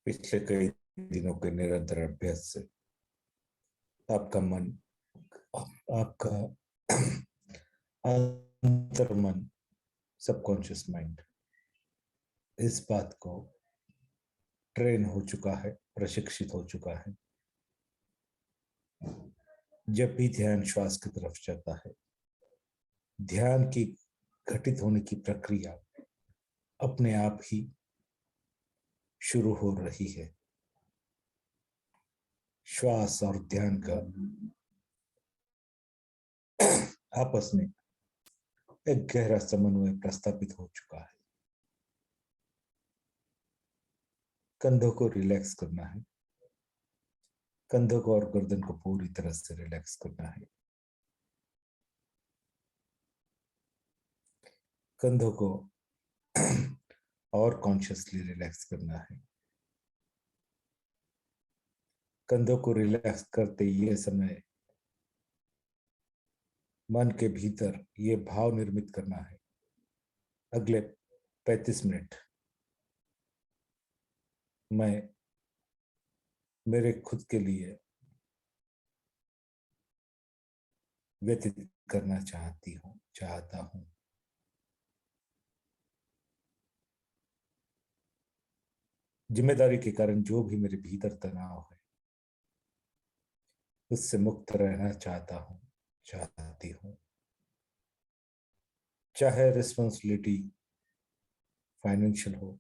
पिछले कई दिनों के निरंतर अभ्यास से आपका मन, आपका अंतर्मन, सबकॉन्शियस माइंड इस बात को ट्रेन हो चुका है, प्रशिक्षित हो चुका है। जब भी ध्यान श्वास की तरफ जाता है, ध्यान की घटित होने की प्रक्रिया अपने आप ही शुरू हो रही है। श्वास और ध्यान का आपस में एक गहरा समन्वय प्रस्थापित हो चुका है। कंधों को रिलैक्स करना है, कंधों को और गर्दन को पूरी तरह से रिलैक्स करना है। कंधों को और कॉन्शियसली रिलैक्स करना है। कंधों को रिलैक्स करते ये समय मन के भीतर ये भाव निर्मित करना है, अगले 35 मिनट मैं मेरे खुद के लिए व्यतीत करना चाहता हूं। जिम्मेदारी के कारण जो भी मेरे भीतर तनाव है, उससे मुक्त रहना चाहती हूं। चाहे रिस्पॉन्सिबिलिटी फाइनेंशियल हो,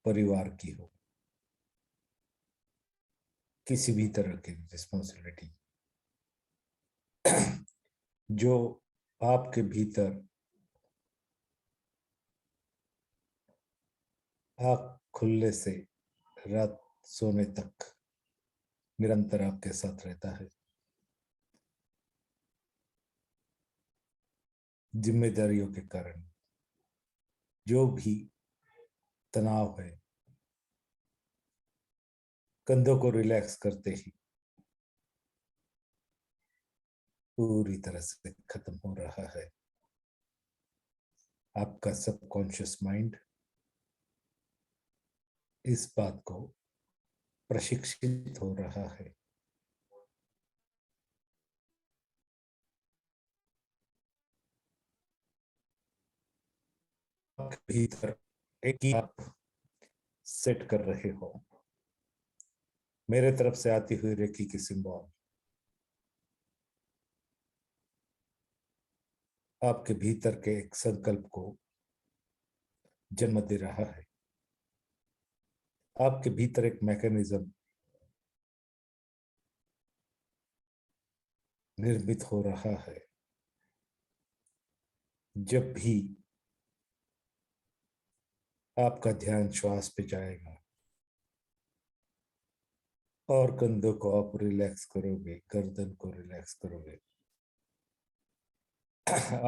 परिवार की हो, किसी भी तरह की रिस्पॉन्सिबिलिटी जो आपके भीतर आँख खुलने से रात सोने तक निरंतर आपके साथ रहता है। जिम्मेदारियों के कारण जो भी तनाव है, कंधों को रिलैक्स करते ही पूरी तरह से खत्म हो रहा है। आपका सबकॉन्शियस माइंड इस बात को प्रशिक्षित हो रहा है। आपके भीतर एक ही आप सेट कर रहे हो। मेरे तरफ से आती हुई रेखी की सिंबल आपके भीतर के एक संकल्प को जन्म दे रहा है। आपके भीतर एक मैकेनिज्म निर्मित हो रहा है। जब भी आपका ध्यान श्वास पे जाएगा और कंधों को आप रिलैक्स करोगे, गर्दन को रिलैक्स करोगे,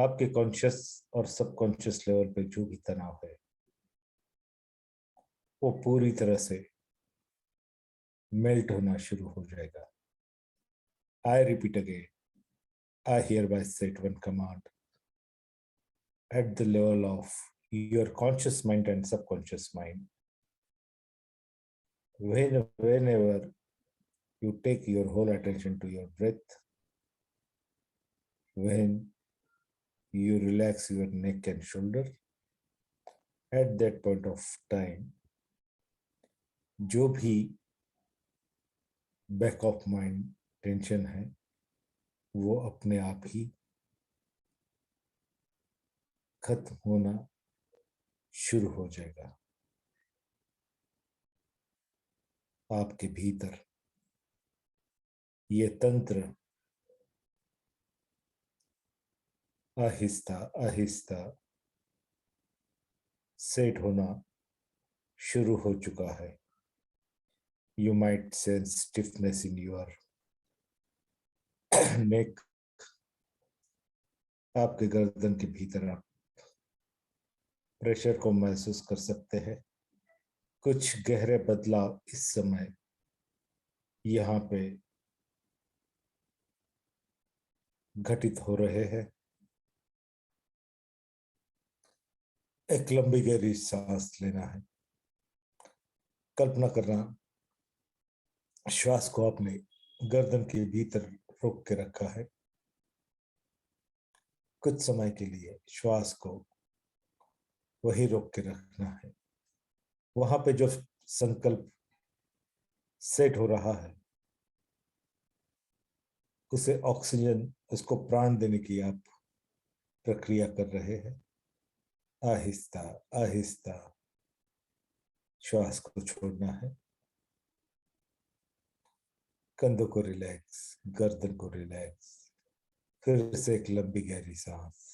आपके कॉन्शियस और सबकॉन्शियस लेवल पे जो भी तनाव है वो पूरी तरह से मेल्ट होना शुरू हो जाएगा। I repeat again, I hereby set one command at the level of your conscious mind and subconscious mind. Whenever you take your whole attention to your breath, when you relax your neck and shoulder, at that point of time, जो भी back of mind tension है वो अपने आप ही खत्म होना शुरू हो जाएगा। आपके भीतर ये तंत्र आहिस्ता आहिस्ता सेट होना शुरू हो चुका है। You might sense stiffness in your neck. आपके गर्दन के भीतर आप प्रेशर को महसूस कर सकते हैं। कुछ गहरे बदलाव इस समय यहाँ पे घटित हो रहे हैं। एक लंबी गहरी सांस लेना है। कल्पना करना, श्वास को आपने गर्दन के भीतर रोक के रखा है। कुछ समय के लिए श्वास को वही रोक के रखना है। वहां पे जो संकल्प सेट हो रहा है, उसे ऑक्सीजन, उसको प्राण देने की आप प्रक्रिया कर रहे हैं। आहिस्ता आहिस्ता श्वास को छोड़ना है। कंधों को रिलैक्स, गर्दन को रिलैक्स। फिर से एक लंबी गहरी सांस।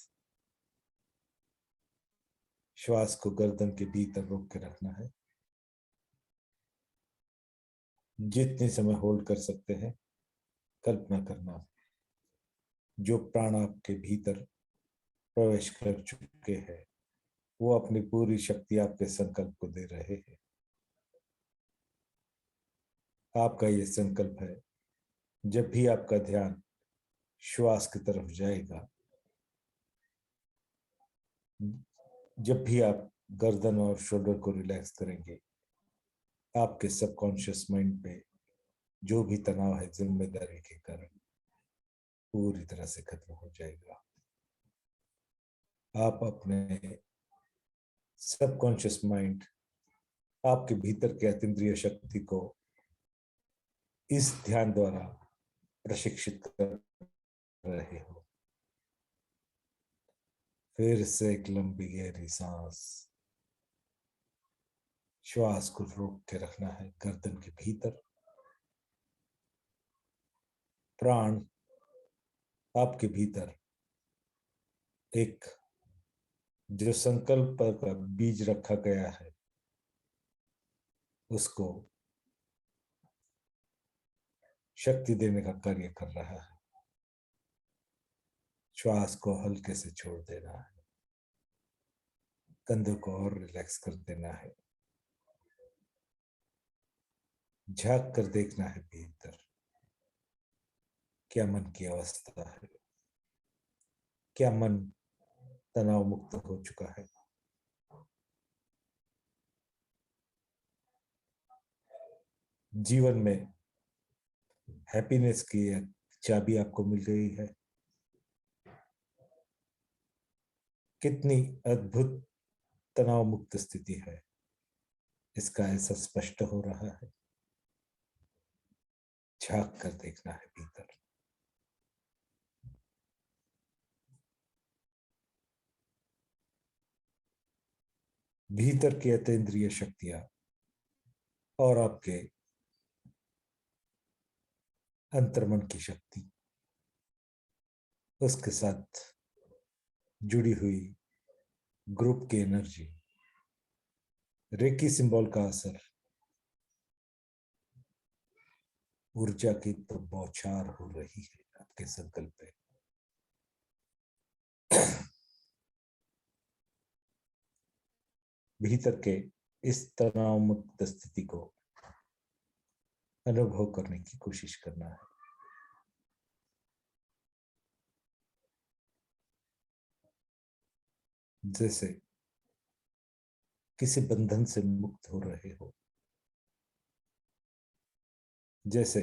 श्वास को गर्दन के भीतर रोक के रखना है। जितने समय होल्ड कर सकते हैं, कल्पना करना, जो प्राण आपके भीतर प्रवेश कर चुके हैं, वो अपनी पूरी शक्ति आपके संकल्प को दे रहे हैं। आपका ये संकल्प है, जब भी आपका ध्यान श्वास की तरफ जाएगा, जब भी आप गर्दन और शोल्डर को रिलैक्स करेंगे, आपके सबकॉन्शियस माइंड पे जो भी तनाव है जिम्मेदारी के कारण पूरी तरह से खत्म हो जाएगा। आप अपने सबकॉन्शियस माइंड, आपके भीतर के अतीन्द्रिय शक्ति को इस ध्यान द्वारा प्रशिक्षित कर रहे हो। फिर से एक लंबी गहरी सांस। श्वास को रोक के रखना है गर्दन के भीतर। प्राण आपके भीतर एक जो संकल्प का बीज रखा गया है, उसको शक्ति देने का कार्य कर रहा है। श्वास को हल्के से छोड़ देना है। कंधों को और रिलैक्स कर देना है। झांक कर देखना है भीतर, क्या मन की अवस्था है, क्या मन तनाव मुक्त हो चुका है। जीवन में हैप्पीनेस की चाबी आपको मिल गई है। कितनी अद्भुत तनाव मुक्त स्थिति है, इसका ऐसा स्पष्ट हो रहा है। झांक कर देखना है भीतर। भीतर की अतीन्द्रिय शक्तियां और आपके अंतर्मन की शक्ति, उसके साथ जुड़ी हुई ग्रुप की एनर्जी, रेकी सिंबल का असर, ऊर्जा की तो बौछार हो रही है आपके संकल्प पे। भीतर के इस तनाव मुक्त स्थिति को अनुभव करने की कोशिश करना है। जैसे किसी बंधन से मुक्त हो रहे हो, जैसे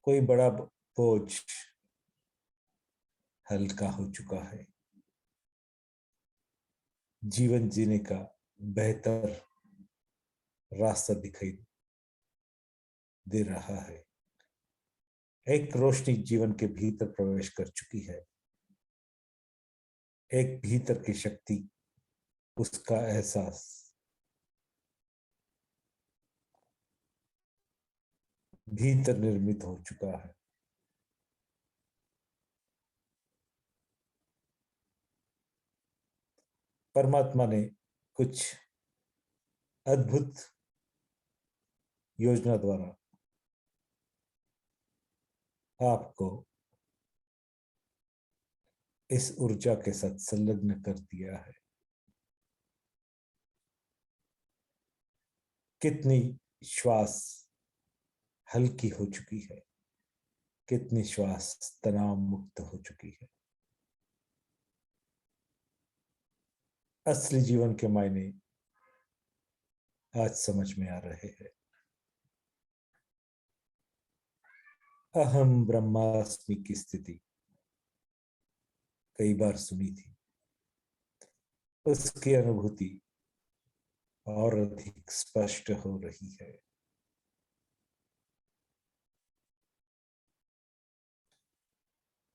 कोई बड़ा बोझ हल्का हो चुका है, जीवन जीने का बेहतर रास्ता दिखाई दे रहा है। एक रोशनी जीवन के भीतर प्रवेश कर चुकी है। एक भीतर की शक्ति, उसका एहसास भीतर निर्मित हो चुका है। परमात्मा ने कुछ अद्भुत योजना द्वारा आपको इस ऊर्जा के साथ संलग्न कर दिया है। कितनी श्वास हल्की हो चुकी है, कितनी श्वास तनाव मुक्त हो चुकी है। असली जीवन के मायने आज समझ में आ रहे हैं। अहम ब्रह्मास्मि की स्थिति कई बार सुनी थी, उसकी अनुभूति और अधिक स्पष्ट हो रही है।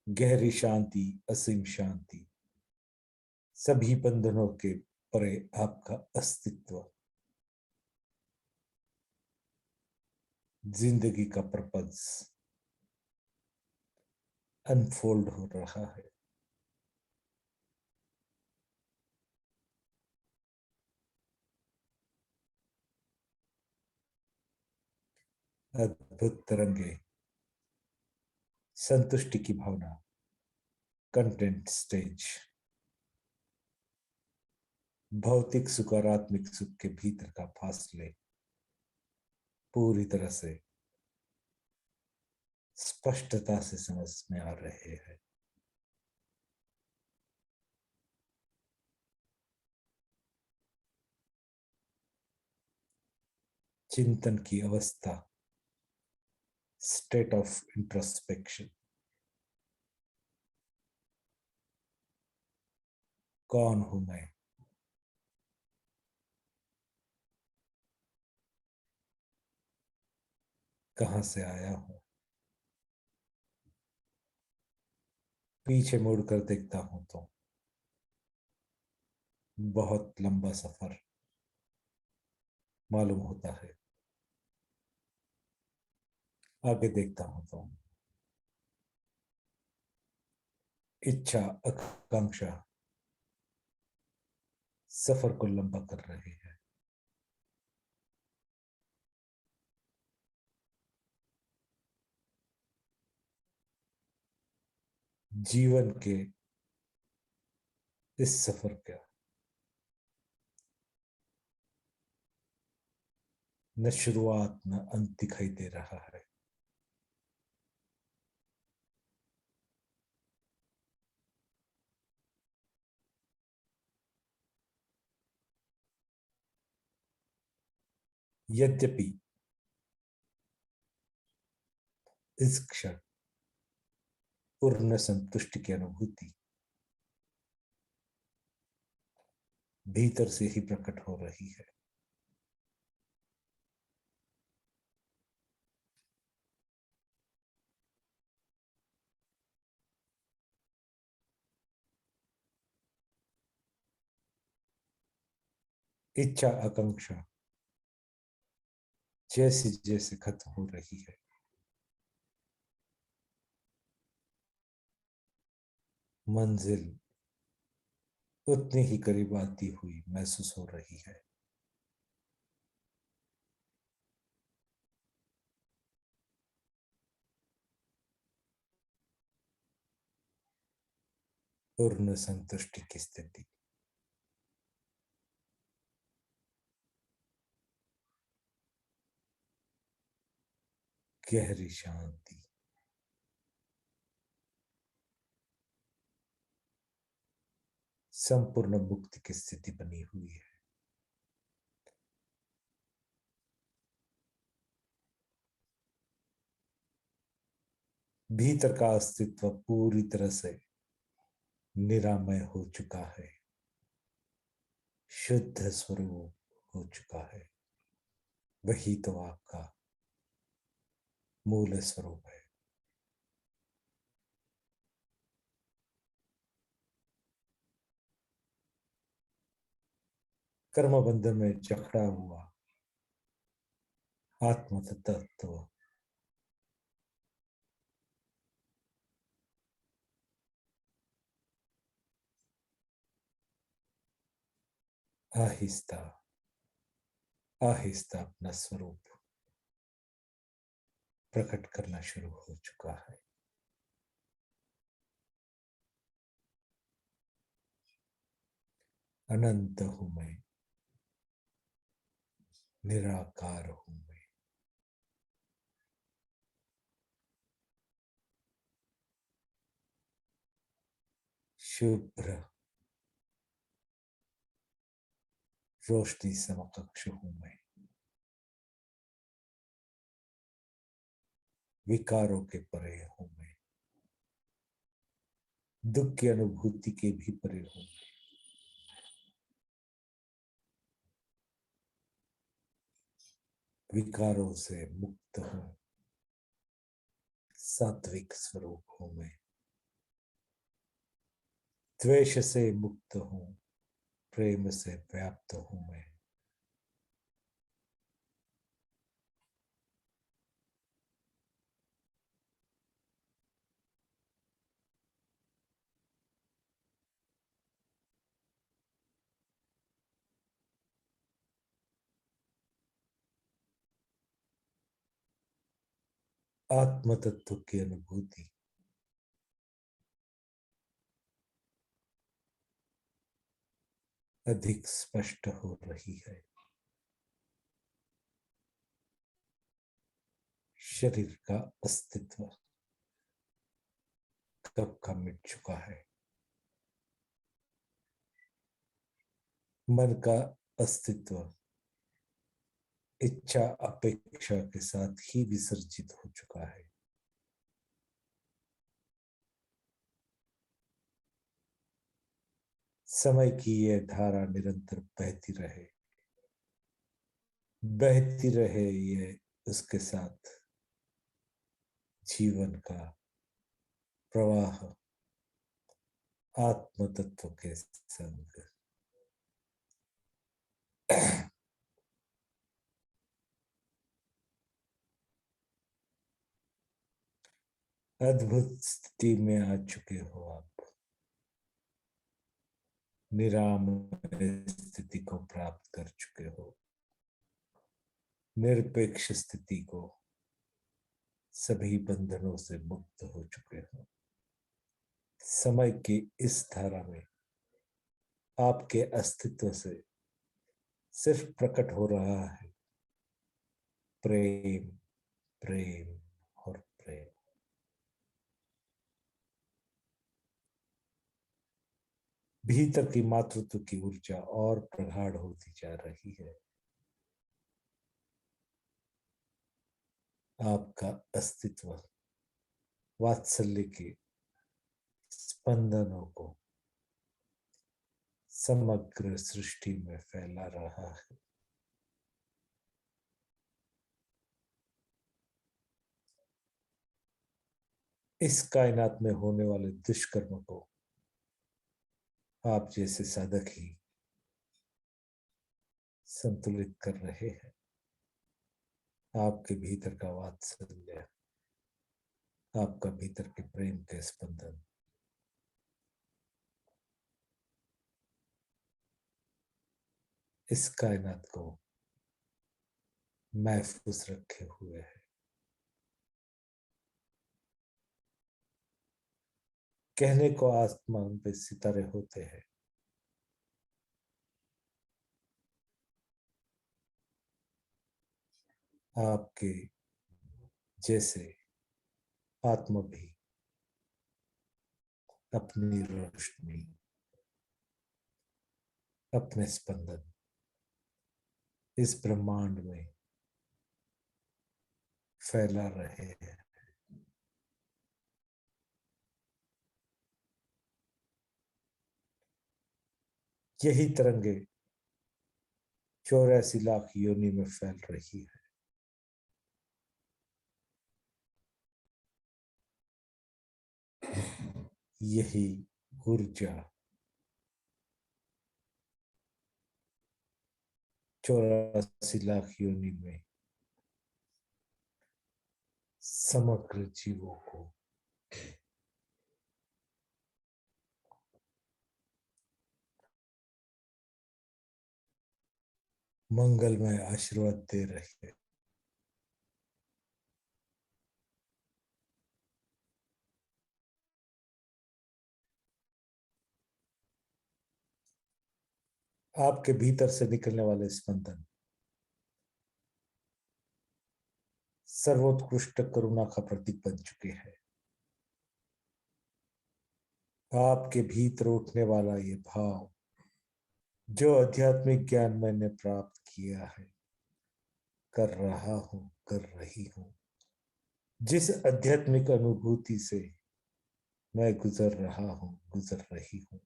गहरी शांति, असीम शांति, सभी बंधनों के परे आपका अस्तित्व, जिंदगी का पर्पस अनफोल्ड हो रहा है। अद्भुत तरंगे, संतुष्टि की भावना, कंटेंट स्टेज, भौतिक सुख और आत्मिक सुख के भीतर का फासले पूरी तरह से स्पष्टता से समझ में आ रहे हैं। चिंतन की अवस्था, स्टेट ऑफ इंट्रोस्पेक्शन। कौन हूं मैं? कहां से आया हूं? पीछे मुड़कर देखता हूं तो बहुत लंबा सफर मालूम होता है। आगे देखता हूं तो इच्छा, आकांक्षा सफर को लंबा कर रही है। जीवन के इस सफर का न शुरुआत न अंत दिखाई दे रहा है। यद्यपि इस क्षण पूर्ण संतुष्टि की अनुभूति भीतर से ही प्रकट हो रही है। इच्छा, आकांक्षा जैसे जैसे खत्म हो रही है, मंजिल उतनी ही करीब आती हुई महसूस हो रही है। पूर्ण संतुष्टि की स्थिति, गहरी शांति, संपूर्ण मुक्ति की स्थिति बनी हुई है। भीतर का अस्तित्व पूरी तरह से निरामय हो चुका है, शुद्ध स्वरूप हो चुका है। वही तो आपका मूल स्वरूप है। कर्म बंधन में जकड़ा हुआ आत्म तत्व आहिस्ता आहिस्ता अपना स्वरूप प्रकट करना शुरू हो चुका है। अनंत हूं मैं, निराकार हूं मैं। शुभ्र रोशनी समकक्ष हूं मैं, विकारों के परे हूं मैं, दुख की अनुभूति के भी परे हूं मैं, विकारों से मुक्त हूं, सात्विक स्वरूप हूं मैं, द्वेष से मुक्त हूं, प्रेम से व्याप्त हूं मैं, आत्म तत्व की अनुभूति अधिक स्पष्ट हो रही है। शरीर का अस्तित्व कब का मिट चुका है, मन का अस्तित्व इच्छा अपेक्षा के साथ ही विसर्जित हो चुका है। समय की यह धारा निरंतर बहती रहे ये उसके साथ जीवन का प्रवाह आत्म तत्व के संग। अद्भुत स्थिति में आ चुके हो आप, निराम स्थिति को प्राप्त कर चुके हो, निरपेक्ष स्थिति को, सभी बंधनों से मुक्त हो चुके हो। समय की इस धारा में आपके अस्तित्व से सिर्फ प्रकट हो रहा है प्रेम, प्रेम और प्रेम। भीतर की मातृत्व की ऊर्जा और प्रगाढ़ होती जा रही है। आपका अस्तित्व वात्सल्य के स्पंदनों को समग्र सृष्टि में फैला रहा है। इस कायनात में होने वाले दुष्कर्म को आप जैसे साधक ही संतुलित कर रहे हैं। आपके भीतर का वात्सल्य, आपका भीतर के प्रेम के स्पंदन इस कायनात को महफूज रखे हुए है। कहने को आसमान पे सितारे होते हैं, आपके जैसे आत्मा भी अपनी रोशनी, अपने स्पंदन इस ब्रह्मांड में फैला रहे हैं। यही तरंगे 84 लाख योनि में फैल रही है। यही ऊर्जा 84 लाख योनि में समग्र जीवों को मंगलमय आशीर्वाद दे रही है। आपके भीतर से निकलने वाले स्पंदन सर्वोत्कृष्ट करुणा का प्रतीक बन चुके हैं। आपके भीतर उठने वाला ये भाव जो आध्यात्मिक ज्ञान मैंने प्राप्त किया है, कर रहा हूं, कर रही हूं, जिस आध्यात्मिक अनुभूति से मैं गुजर रहा हूं, गुजर रही हूं,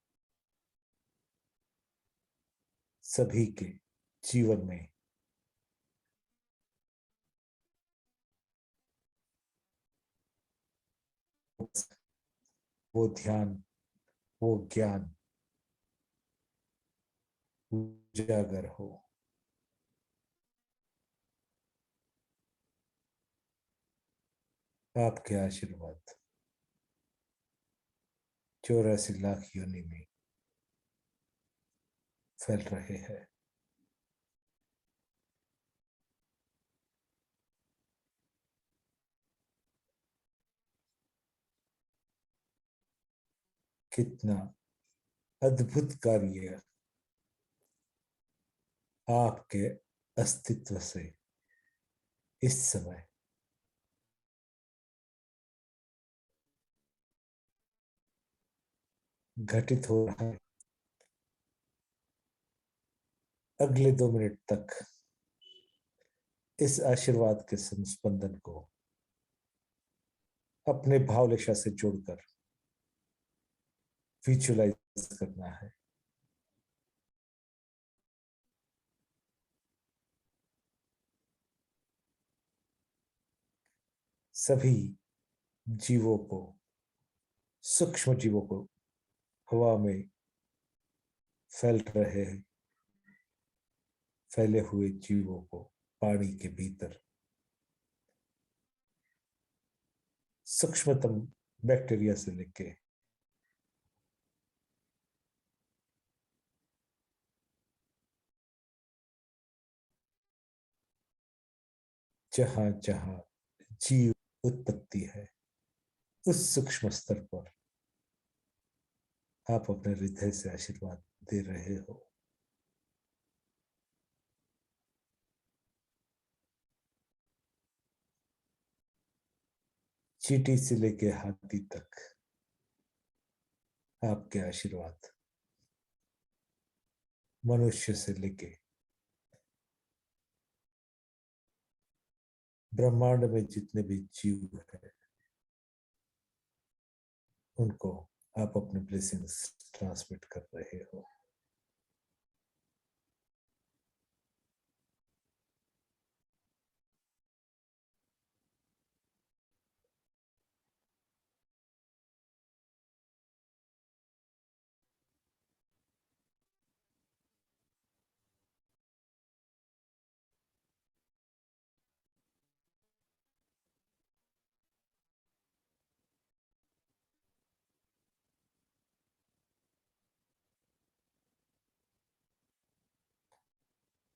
सभी के जीवन में वो ध्यान, वो ज्ञान उजागर हो। आपके आशीर्वाद 84 लाख योनि में फैल रहे हैं। कितना अद्भुत कार्य आपके अस्तित्व से इस समय घटित हो रहा है। अगले 2 मिनट तक इस आशीर्वाद के संस्पंदन को अपने भावलेशा से जोड़कर विजुलाइज करना है। सभी जीवों को, सूक्ष्म जीवों को हवा में फैल रहे हैं, फैले हुए जीवों को पानी के भीतर, सूक्ष्मतम बैक्टीरिया से लेके जहां जहां जीव उत्पत्ति है, उस सूक्ष्म स्तर पर आप अपने हृदय से आशीर्वाद दे रहे हो। चींटी से लेके हाथी तक आपके आशीर्वाद, मनुष्य से लेके ब्रह्मांड में जितने भी जीव हैं, उनको आप अपने ब्लेसिंग्स ट्रांसमिट कर रहे हो।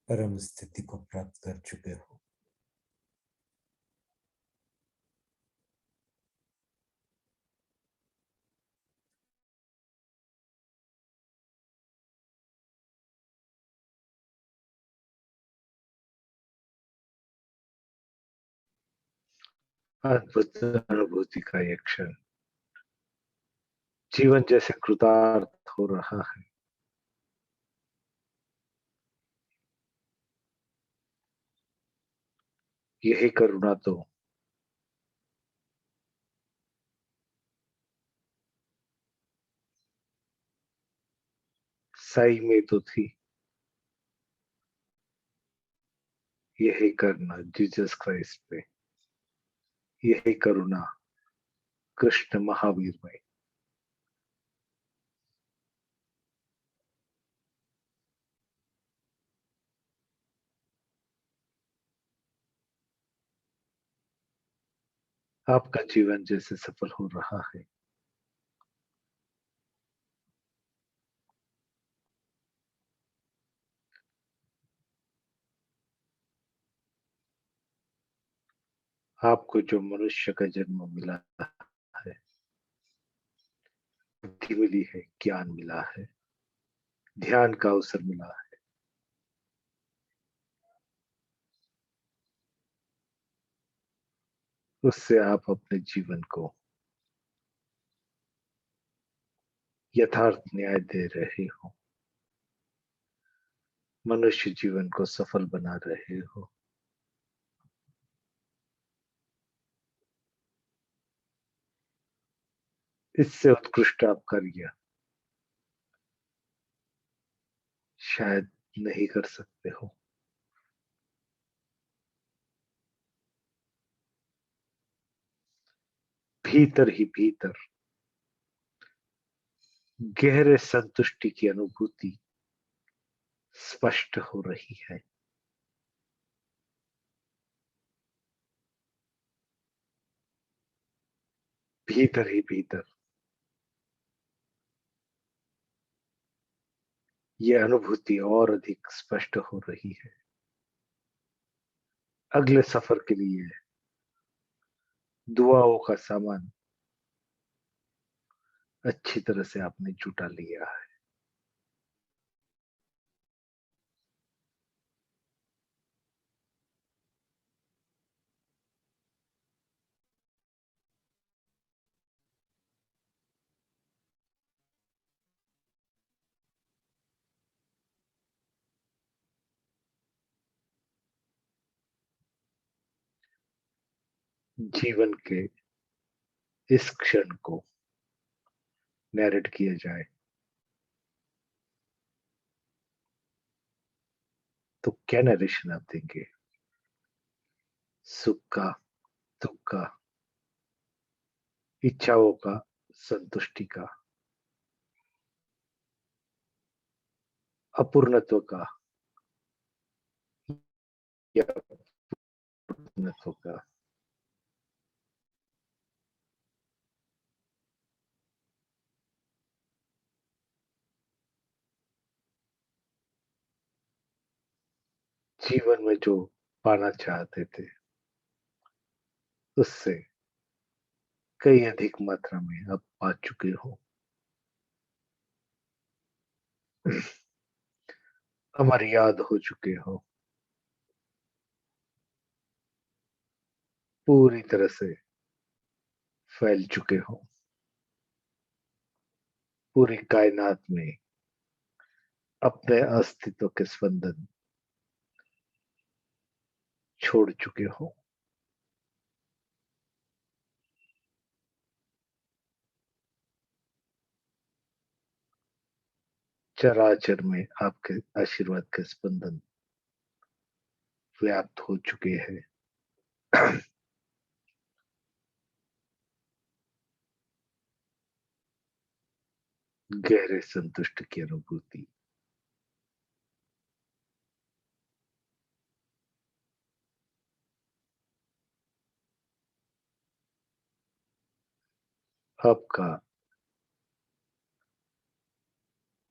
परम स्थिति को प्राप्त कर चुके हो। अद्भुत अनुभूति का ये क्षण, जीवन जैसे कृतार्थ हो रहा है। यही करुणा तो साई में तो थी, यही करुणा जीसस क्राइस्ट पे, यही करुणा कृष्ण महावीर में। आपका जीवन जैसे सफल हो रहा है, आपको जो मनुष्य का जन्म मिला है, बुद्धि मिली है, ज्ञान मिला है, ध्यान का अवसर मिला है, उससे आप अपने जीवन को यथार्थ न्याय दे रहे हो। मनुष्य जीवन को सफल बना रहे हो। इससे उत्कृष्ट आप कार्य शायद नहीं कर सकते हो। भीतर ही भीतर गहरे संतुष्टि की अनुभूति स्पष्ट हो रही है। भीतर ही भीतर यह अनुभूति और अधिक स्पष्ट हो रही है। अगले सफर के लिए दुआओं का सामान अच्छी तरह से आपने जुटा लिया है। जीवन के इस क्षण को नैरेट किया जाए तो क्या नरेशन आप देंगे? सुख का, दुख का, इच्छाओं का, संतुष्टि का, अपूर्णत्व का या पूर्णत्व का? जीवन में जो पाना चाहते थे उससे कई अधिक मात्रा में आप पा चुके हो। हमारी याद हो चुके हो, पूरी तरह से फैल चुके हो, पूरी कायनात में अपने अस्तित्व के स्पंदन छोड़ चुके हो। चराचर में आपके आशीर्वाद के स्पंदन व्याप्त हो चुके हैं। गहरे संतुष्ट की अनुभूति आपका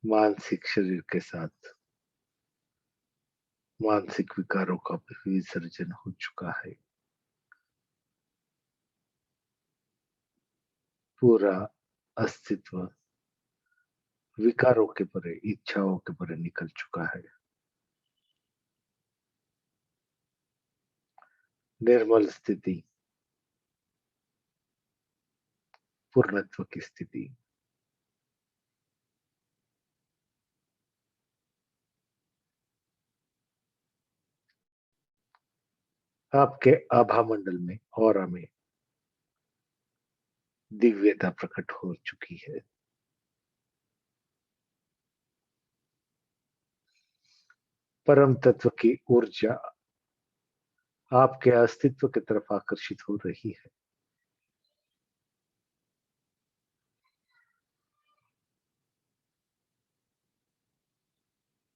मानसिक शरीर के साथ मानसिक विकारों का भी विसर्जन हो चुका है। पूरा अस्तित्व विकारों के परे, इच्छाओं के परे निकल चुका है। निर्मल स्थिति, पूर्णत्व की स्थिति आपके आभा मंडल में और में दिव्यता प्रकट हो चुकी है। परम तत्व की ऊर्जा आपके अस्तित्व की तरफ आकर्षित हो रही है।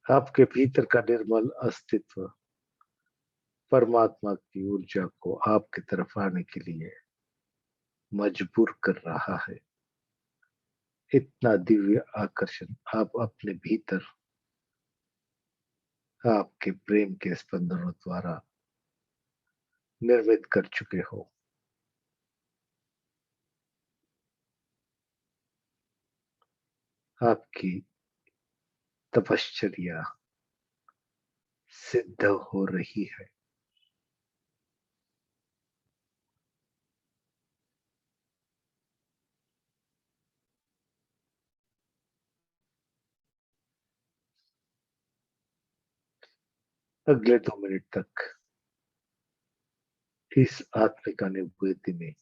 आपके भीतर का निर्मल अस्तित्व परमात्मा की ऊर्जा को आपकी तरफ आने के लिए मजबूर कर रहा है। इतना दिव्य आकर्षण आप अपने भीतर आपके प्रेम के स्पंदनों द्वारा निर्मित कर चुके हो। आपकी तपश्चर्या सिद्ध हो रही है। अगले 2 मिनट तक इस आत्मिक अनुभूति में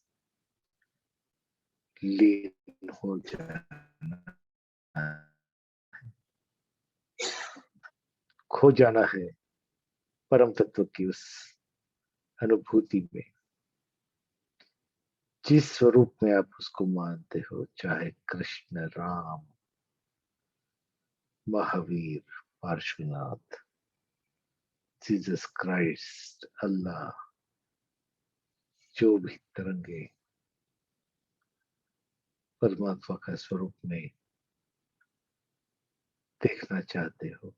लीन हो जाना है, खो जाना है परम तत्व की उस अनुभूति में, जिस स्वरूप में आप उसको मानते हो, चाहे कृष्ण, राम, महावीर, पार्श्वनाथ, जीसस क्राइस्ट, अल्लाह, जो भी तरंगे परमात्मा का स्वरूप में देखना चाहते हो,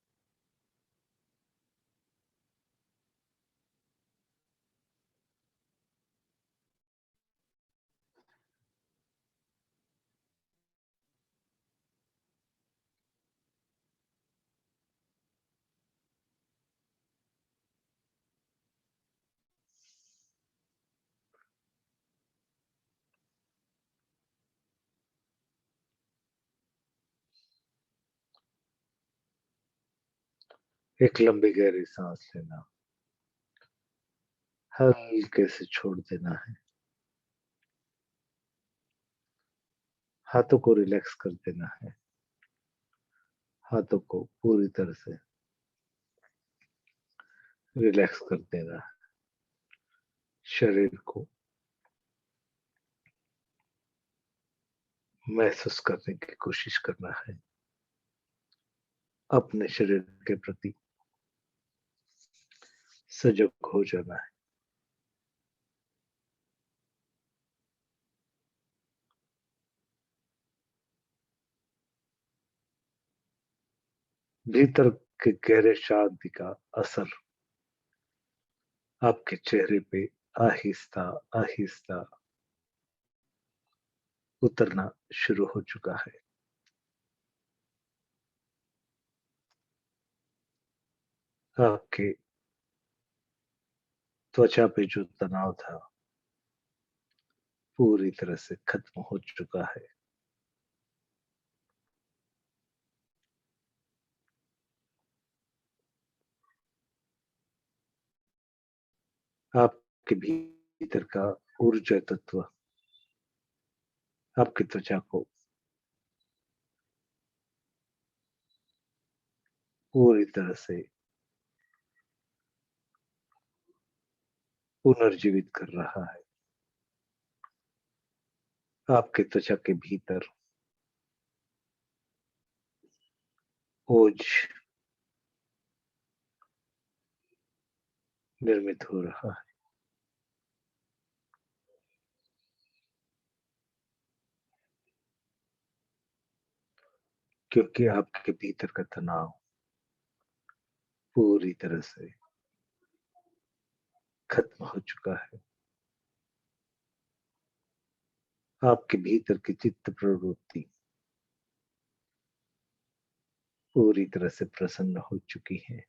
एक लंबी गहरी सांस लेना, हल्के से छोड़ देना है, हाथों को रिलैक्स कर देना है, हाथों को पूरी तरह से रिलैक्स कर देना है, शरीर को महसूस करने की कोशिश करना है, अपने शरीर के प्रति सजग हो जाना है। भीतर के गहरे शांति का असर आपके चेहरे पे आहिस्ता आहिस्ता उतरना शुरू हो चुका है। आपके त्वचा पे जो तनाव था पूरी तरह से खत्म हो चुका है। आपके भीतर का ऊर्जा तत्व आपकी त्वचा को पूरी तरह से पुनर्जीवित कर रहा है। आपके त्वचा के भीतर ओज निर्मित हो रहा है, क्योंकि आपके भीतर का तनाव पूरी तरह से खत्म हो चुका है। आपके भीतर की चित्त प्रवृत्ति पूरी तरह से प्रसन्न हो चुकी है।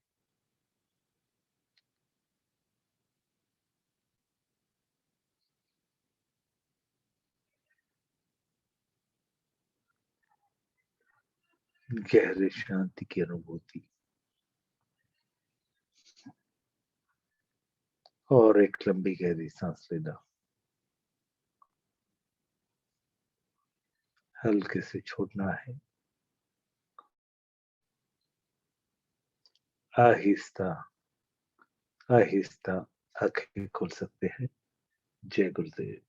गहरे शांति की अनुभूति और एक लंबी गहरी सांस लेना, हल्के से छोड़ना है, आहिस्ता आहिस्ता आंखें खोल सकते हैं। जय गुरुदेव।